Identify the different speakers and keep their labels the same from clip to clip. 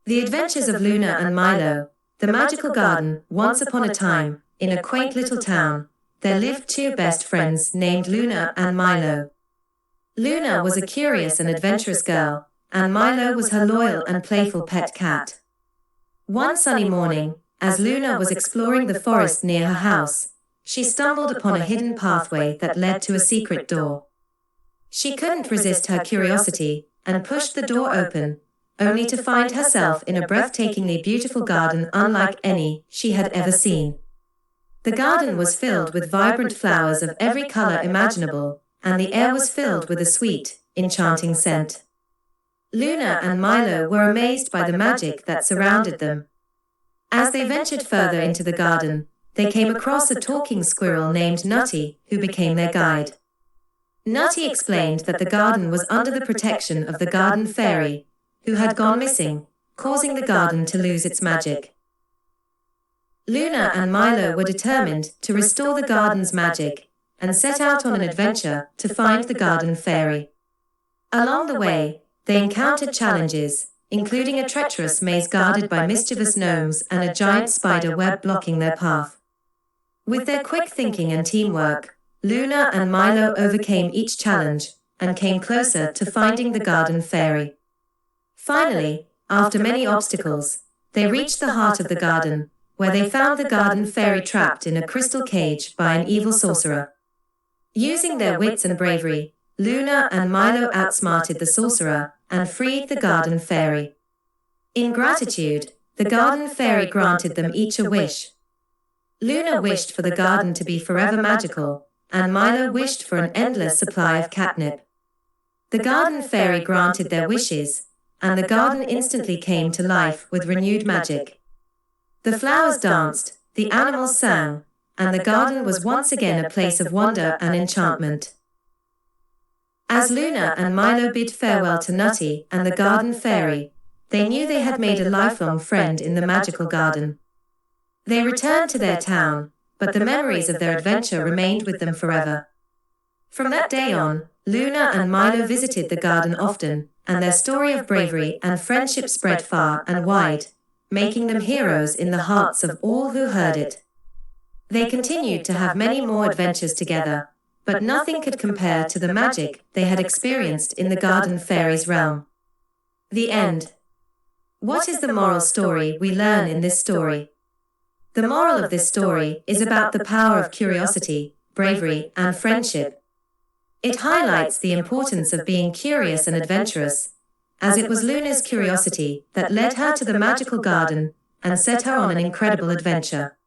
Speaker 1: The Adventures of Luna and Milo, the magical garden. Once upon a time, in a quaint little town, there lived two best friends named Luna and Milo. Luna was a curious and adventurous girl, and Milo was her loyal and playful pet cat. One sunny morning, as Luna was exploring the forest near her house, she stumbled upon a hidden pathway that led to a secret door. She couldn't resist her curiosity, and pushed the door open, only to find herself in a breathtakingly beautiful garden unlike any she had ever seen. The garden was filled with vibrant flowers of every color imaginable, and the air was filled with a sweet, enchanting scent. Luna and Milo were amazed by the magic that surrounded them. As they ventured further into the garden, they came across a talking squirrel named Nutty, who became their guide. Nutty explained that the garden was under the protection of the garden fairy, who had gone missing, causing the garden to lose its magic. Luna and Milo were determined to restore the garden's magic, and set out on an adventure to find the garden fairy. Along the way, they encountered challenges, including a treacherous maze guarded by mischievous gnomes and a giant spider web blocking their path. With their quick thinking and teamwork, Luna and Milo overcame each challenge, and came closer to finding the garden fairy. Finally, after many obstacles, they reached the heart of the garden, where they found the garden fairy trapped in a crystal cage by an evil sorcerer. Using their wits and bravery, Luna and Milo outsmarted the sorcerer and freed the garden fairy. In gratitude, the garden fairy granted them each a wish. Luna wished for the garden to be forever magical, and Milo wished for an endless supply of catnip. The garden fairy granted their wishes, and the garden instantly came to life with renewed magic. The flowers danced, the animals sang, and the garden was once again a place of wonder and enchantment. As Luna and Milo bid farewell to Nutty and the garden fairy, they knew they had made a lifelong friend in the magical garden. They returned to their town, but the memories of their adventure remained with them forever. From that day on, Luna and Milo visited the garden often, and their story of bravery and friendship spread far and wide, making them heroes in the hearts of all who heard it. They continued to have many more adventures together, but nothing could compare to the magic they had experienced in the garden fairy's realm. The end. What is the moral story we learn in this story? The moral of this story is about the power of curiosity, bravery, and friendship. It highlights the importance of being curious and adventurous, as it was Luna's curiosity that led her to the magical garden and set her on an incredible adventure.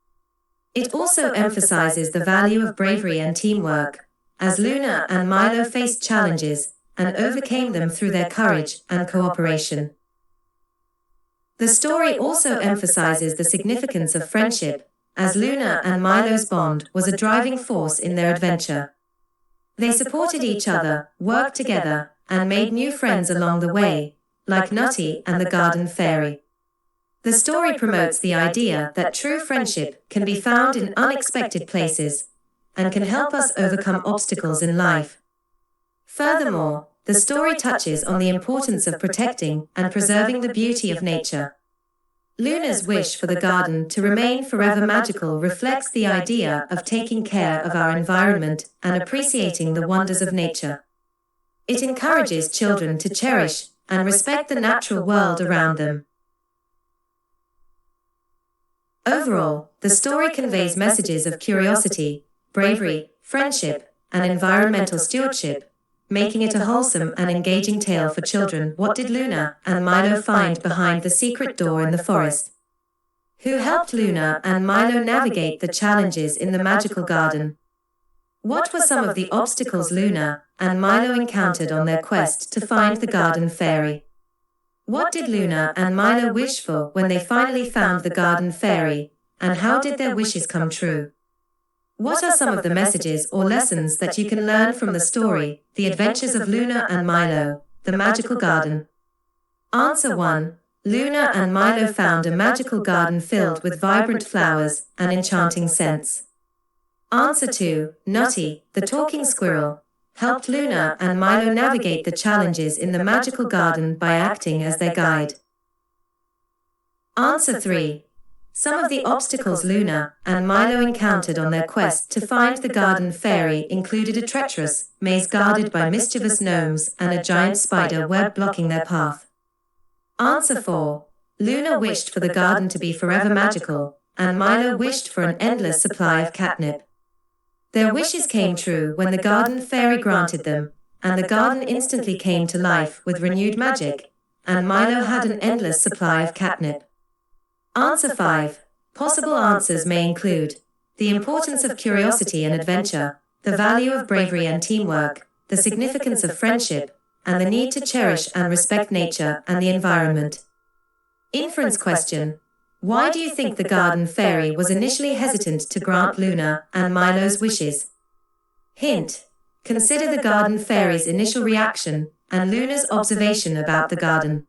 Speaker 1: It also emphasizes the value of bravery and teamwork, as Luna and Milo faced challenges and overcame them through their courage and cooperation. The story also emphasizes the significance of friendship, as Luna and Milo's bond was a driving force in their adventure. They supported each other, worked together, and made new friends along the way, like Nutty and the garden fairy. The story promotes the idea that true friendship can be found in unexpected places, and can help us overcome obstacles in life. Furthermore, the story touches on the importance of protecting and preserving the beauty of nature. Luna's wish for the garden to remain forever magical reflects the idea of taking care of our environment and appreciating the wonders of nature. It encourages children to cherish and respect the natural world around them. Overall, the story conveys messages of curiosity, bravery, friendship, and environmental stewardship, making it a wholesome and engaging tale for children. What did Luna and Milo find behind the secret door in the forest? Who helped Luna and Milo navigate the challenges in the magical garden? What were some of the obstacles Luna and Milo encountered on their quest to find the garden fairy? What did Luna and Milo wish for when they finally found the garden fairy, and how did their wishes come true? What are some of the messages or lessons that you can learn from the story, The Adventures of Luna and Milo, The Magical Garden? Answer 1. Luna and Milo found a magical garden filled with vibrant flowers and enchanting scents. Answer 2. Nutty, the talking squirrel, helped Luna and Milo navigate the challenges in the magical garden by acting as their guide. Answer 3. Some of the obstacles Luna and Milo encountered on their quest to find the garden fairy included a treacherous maze guarded by mischievous gnomes and a giant spider web blocking their path. Answer 4. Luna wished for the garden to be forever magical, and Milo wished for an endless supply of catnip. Their wishes came true when the garden fairy granted them, and the garden instantly came to life with renewed magic, and Milo had an endless supply of catnip. Answer 5. Possible answers may include the importance of curiosity and adventure, the value of bravery and teamwork, the significance of friendship, and the need to cherish and respect nature and the environment. Inference question. Why do you think the garden fairy was initially hesitant to grant Luna and Milo's wishes? Hint. Consider the garden fairy's initial reaction and Luna's observation about the garden.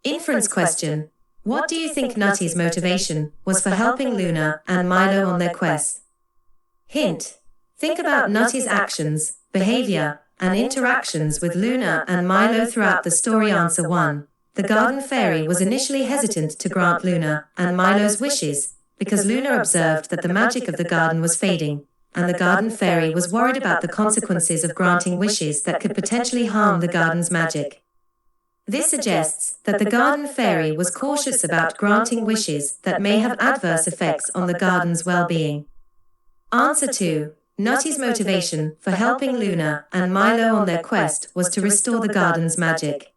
Speaker 1: Inference question. What do you think Nutty's motivation was for helping Luna and Milo on their quest? Hint. Think about Nutty's actions, behavior, and interactions with Luna and Milo throughout the story. Answer 1. The garden fairy was initially hesitant to grant Luna and Milo's wishes because Luna observed that the magic of the garden was fading, and the garden fairy was worried about the consequences of granting wishes that could potentially harm the garden's magic. This suggests that the garden fairy was cautious about granting wishes that may have adverse effects on the garden's well-being. Answer 2. Nutty's motivation for helping Luna and Milo on their quest was to restore the garden's magic.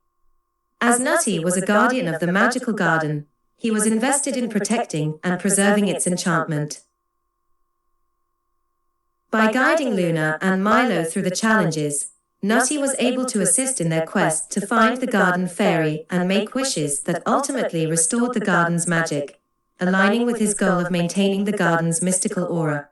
Speaker 1: As Nutty was a guardian of the magical garden, he was invested in protecting and preserving its enchantment. By guiding Luna and Milo through the challenges, Nutty was able to assist in their quest to find the garden fairy and make wishes that ultimately restored the garden's magic, aligning with his goal of maintaining the garden's mystical aura.